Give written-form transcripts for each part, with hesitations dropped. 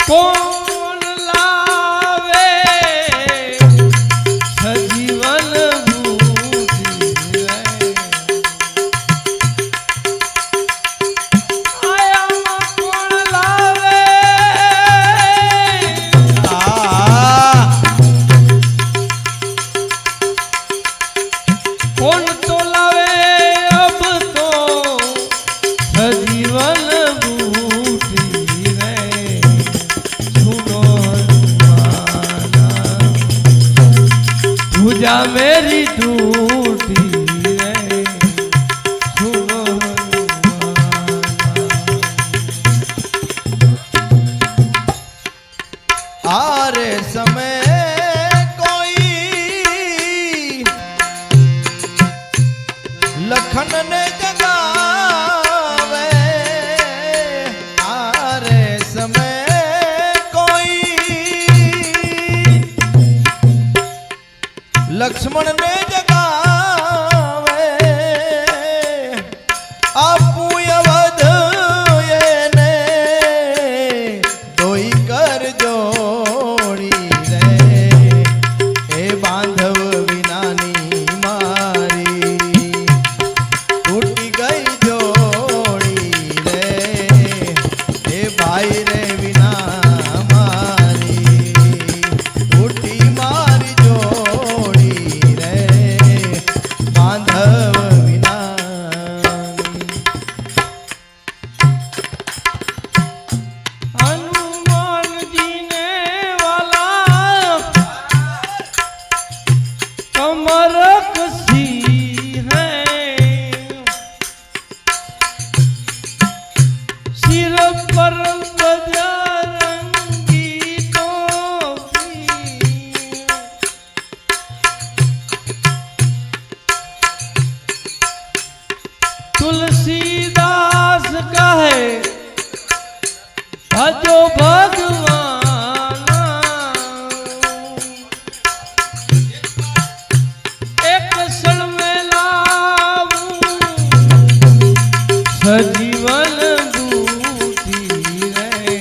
કોણ લાવે સજીવન બુદ્ધિ આયામાં કોણ લાવે કોણ તો લાવે અબ તો સજીવન भुजा मेरी टूटी रे सुनो आरे समय कोई लखन ने जगावे आरे समय लक्ष्मण ने जगावे आपू अवध ने दोई कर जोड़ी रे ए बांधव विनानी मारी टूटी गई जोड़ी रे ए भाई रे विना मारी टूटी मारी जोड़ी बांधव विना हनुमान जी ने वाला कमर कसी है सिर पर बजरंगी टोपी तुलसीदास कहे भजो भगवान एक क्षण में लाऊं सजीवन बूटी रे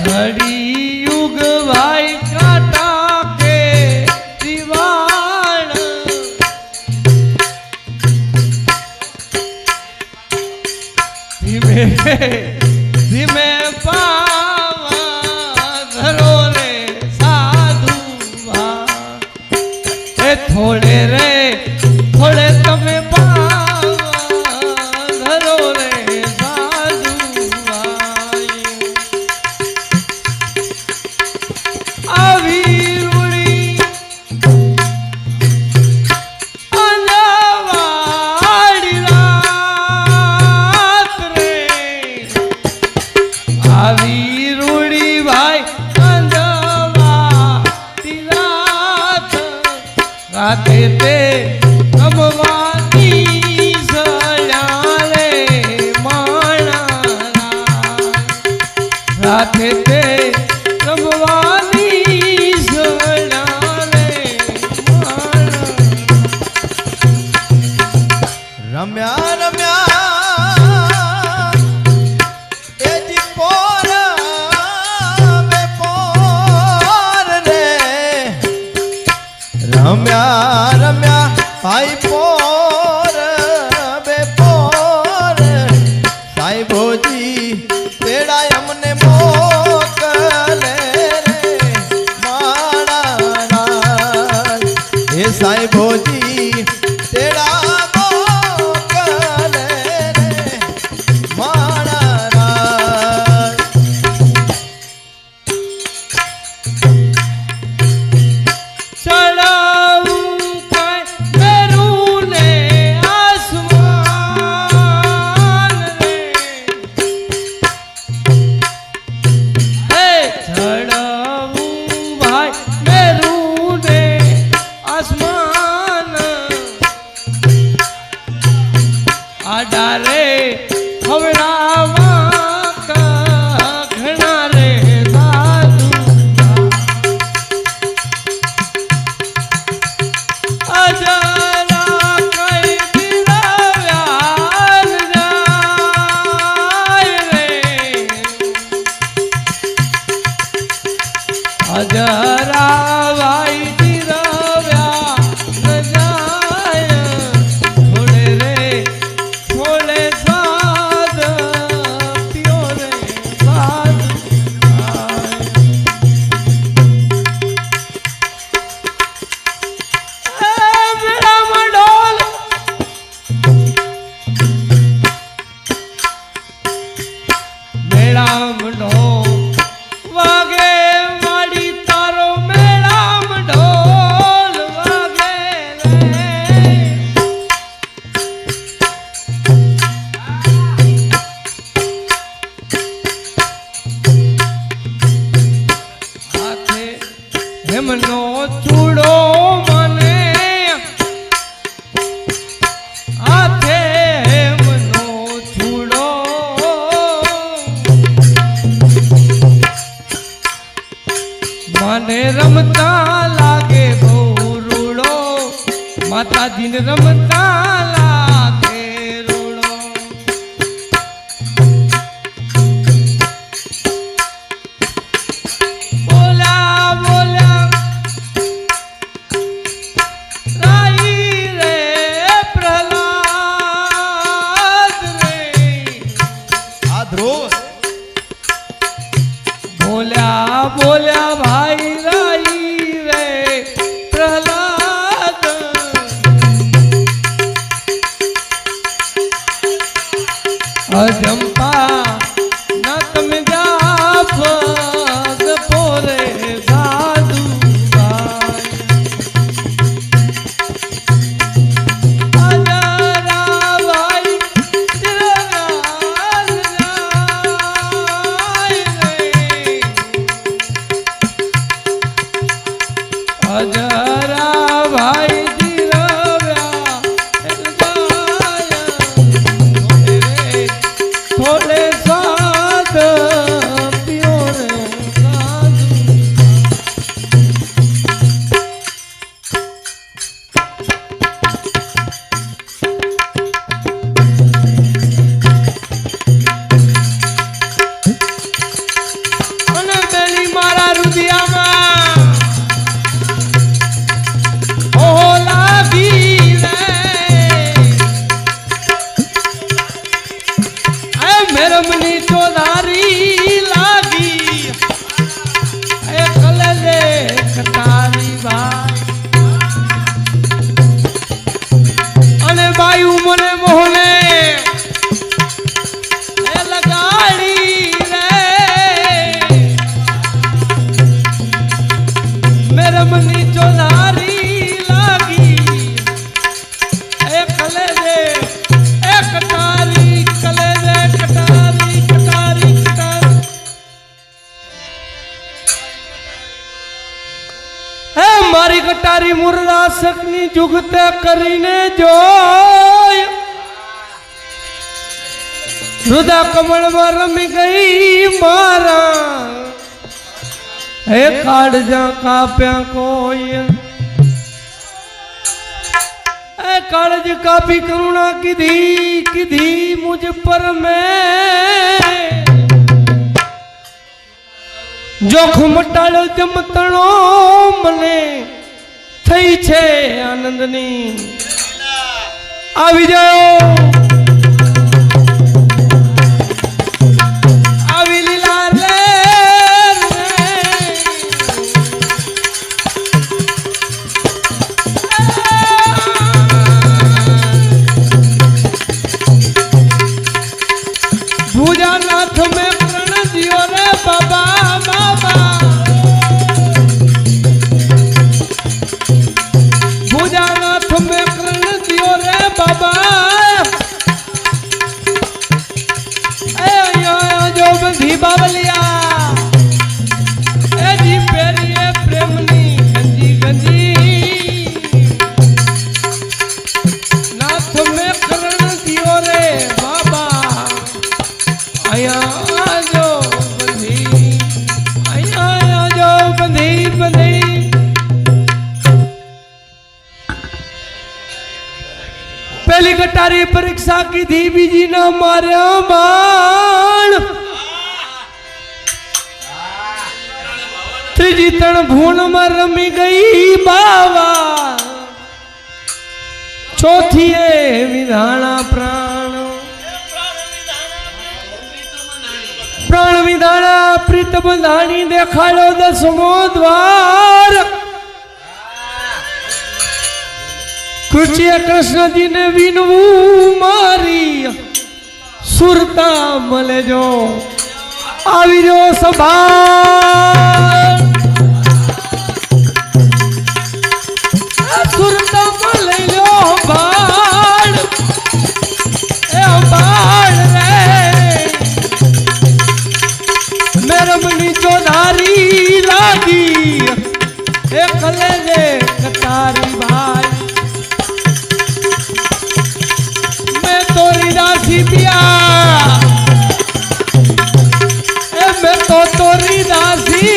घड़ी युग भाई काटा के दीवार धीमे धीमे पावा धरो रे साधु भा ए थोड़े रे थोड़े તમે પાવા ધરો રે સાધુ ભાઈ આવી રૂડી અંજવાડી રાત રે આવી રૂડી ભાઈ અંજવાડી રાત રાતે તે રમવાની સળ્યા રે માણા રાતે તે રમવાની સળ્યા રે માણા રમ્યા રમ્યા એજી પોર બે પોર રે રમ્યા રમ્યા ભાઈ પોર બે પોર સાહેબોજી તેડા અમને મોકલે રે માણા હે સાહેબોજી તેડા મોકલે રે માણા ચડાવું કઈ મેરું ને આસમાન રે હે ચડાવું ભાઈ મેરું ને આસમાન આડા રે હવડાવા ઘણા રે સાધુ અજરા કઈ દિલાવ્યાલ જાય રે અજરા ભાઈ દિલાવ્યા ન જાય થોડે રે થોડે સ્વાદ પ્યો રે સ્વાદ મેળામ ઢોલ વાગે માડી તારો મેળામ ઢોલ વાગે રે હાથે હેમનો ચૂડો મને હાથે હેમનો ચૂડો મને રમતા લાગે બહુ રૂડો માતાજીને રમતા લાગે રૂડો બોલ્યા બોલ્યા રાઈ રે પ્રહલાદ રે આ ધ્રુવ બોલ્યા બોલ્યા ભાઈ રાઈ રે પ્રહલાદ અજંપા ના તમે જાપ પોરે સાધુ ભાઈ અજરા ભાઈ મારી કટારી મુરદાસકની જુગતે કરીને જોય રુદા કમળમાં રમી ગઈ મારા હે કાળજા કાપ્યા કોઈ ए कालज काफी करुणा किधी किधी मुझ पर मैं जोखम टाळ्यो जमतणो મને થઈ છે આનંદની આવી જાઓ આવી લીલા રે भूजानाथ में प्रण दियो रे बाबा बाबा भूजानाथ में प्रण दियो रे बाबा जो बंधी बावलिया ए जी पेरिए प्रेमनी गंजी गंजी नाथ में प्रण दियो रे बाबा आया जो बंधी आया जो बंधी बंधी पहली कटारी परीक्षा की थी बीजी ना मारे बाण त्रीजी तण भूण में रमी गई बाबा चौथी है विधाना प्राण प्राण विधाना प्रीत बंधानी देखाड़ो दसमो द्वार कृष्ण कृष्ण जी ने विनवू मारी सुरता मले जो आवी जो सभा सुरता मले लो बाण ए बाण रे मेरे मनी चौधारी लागी एक ले कतारी भाई मैं तोरी दासी पिया मैं तो तोरी दासी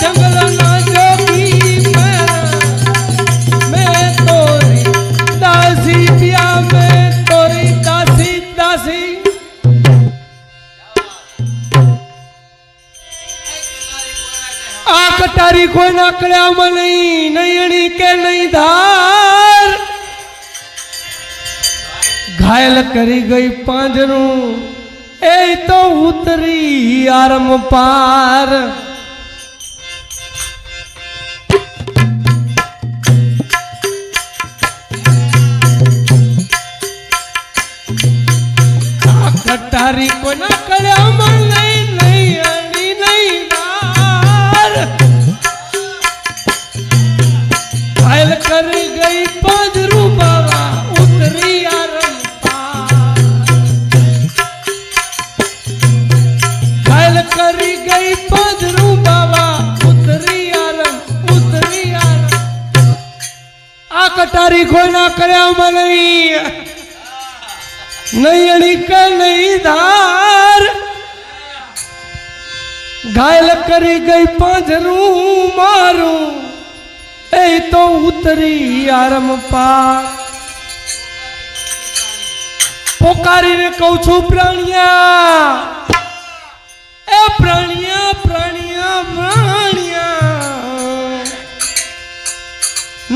जंगल ना जोगी मैं तोरी दासी पिया मैं तोरी दासी दासी आ कटारी कोई ना कड़िया में नहीं अणी के नहीं धार घायल करी गई पांजरू ए तो उतरी आरम पार कटारी कोई ना कड़िया में नहीं अणी नहीं धार घायल कर गई पांजरू बाबा उतरी आरम घायल कर गई पांजरू बाबा उतरी आरम आ कटारी कोई ना करया नहीं अड़ी का नहीं धार घायल कर गई पांजरू मारू ए तो उतरी आरम पार पोकारी ने कहू छू प्राणिया ए प्राणिया प्राणिया प्राणिया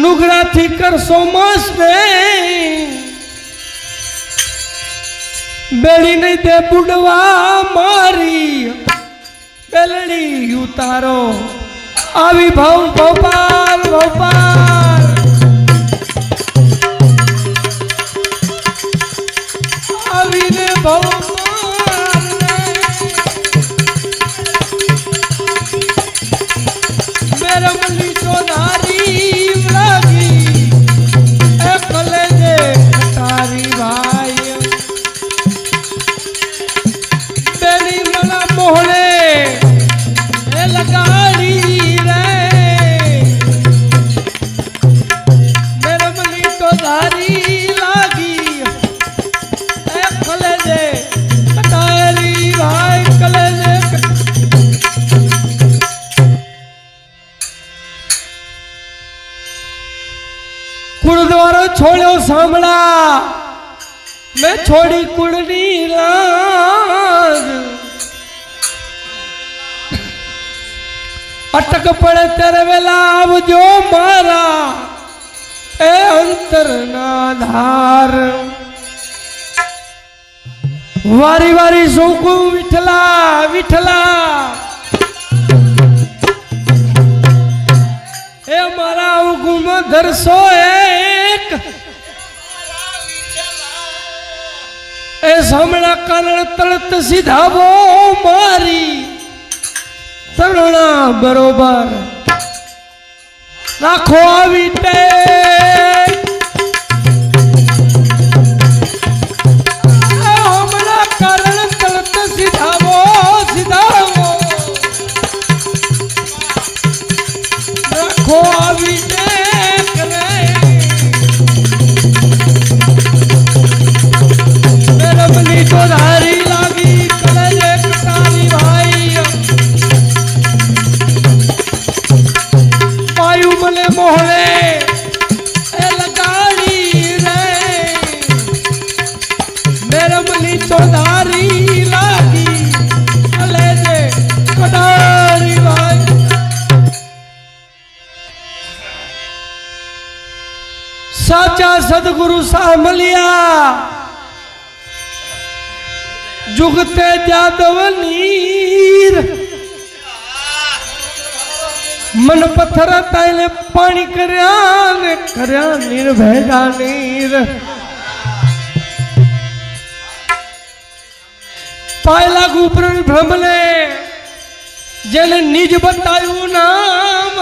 नुगरा थी कर सोमस ने बेड़ी नहीं दे बुडवा मारी बेलड़ी उतारो आवी भाव भोपाल भोपाल आवी ने भोपाल मेरा मनी चौधारी लागी एक कलेजे कटारी भाई बेली मला मोहले मैं छोड़ी कुड़नी लाग अटक पड़े तेरे वेला अब जो मारा ए अंतर ना धार वारी वारी सोकू विठला विठला ए मारा हुकुम दरसो एक ए सामना कारण तड़त सीधा वो मारी तरुणा बरोबर राखो आवी टेक हमला कारण तड़त सीधा वो राखो आवी टेक रे मेरा बली तो धारी लागी कले कटारी भाई वायु मले मोहले ए लगाड़ी रे मेरा बली तो धारी लागी कले कटारी भाई साचा सदगुरु साह मलिया जुगते जादव नीर मन पत्थर ताइले पानी करया नीर भेड़ा नीर पायला गुपर भ्रमले जेने निज बतायु नाम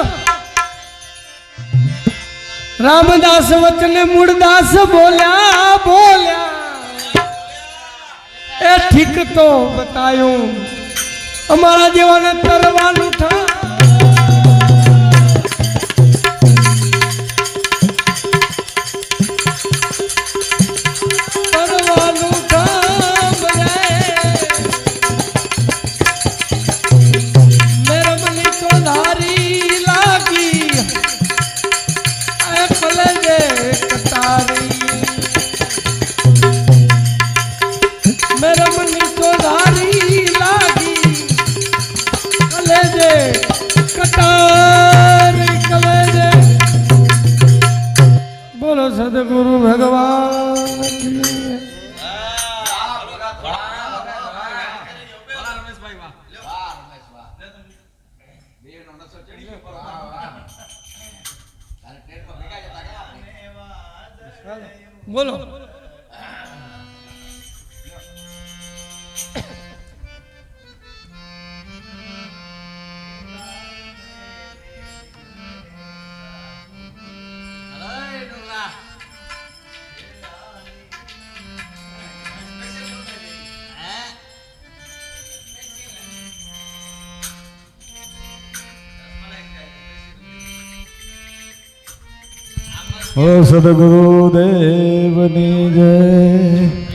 रामदास वचन मुड़दास बोल्या बोल्या ए ठीक तो बतायो हमारा जीवन तरवान उठा तरवान उठा मेरा मनी तो धारी लागी ए कलजे कटारी मेरा मनी को धारी लागी कलेजे कटारी कलेजे बोलो सदगुरु भगवान की बोलो ओ सदगुरु देवनी जय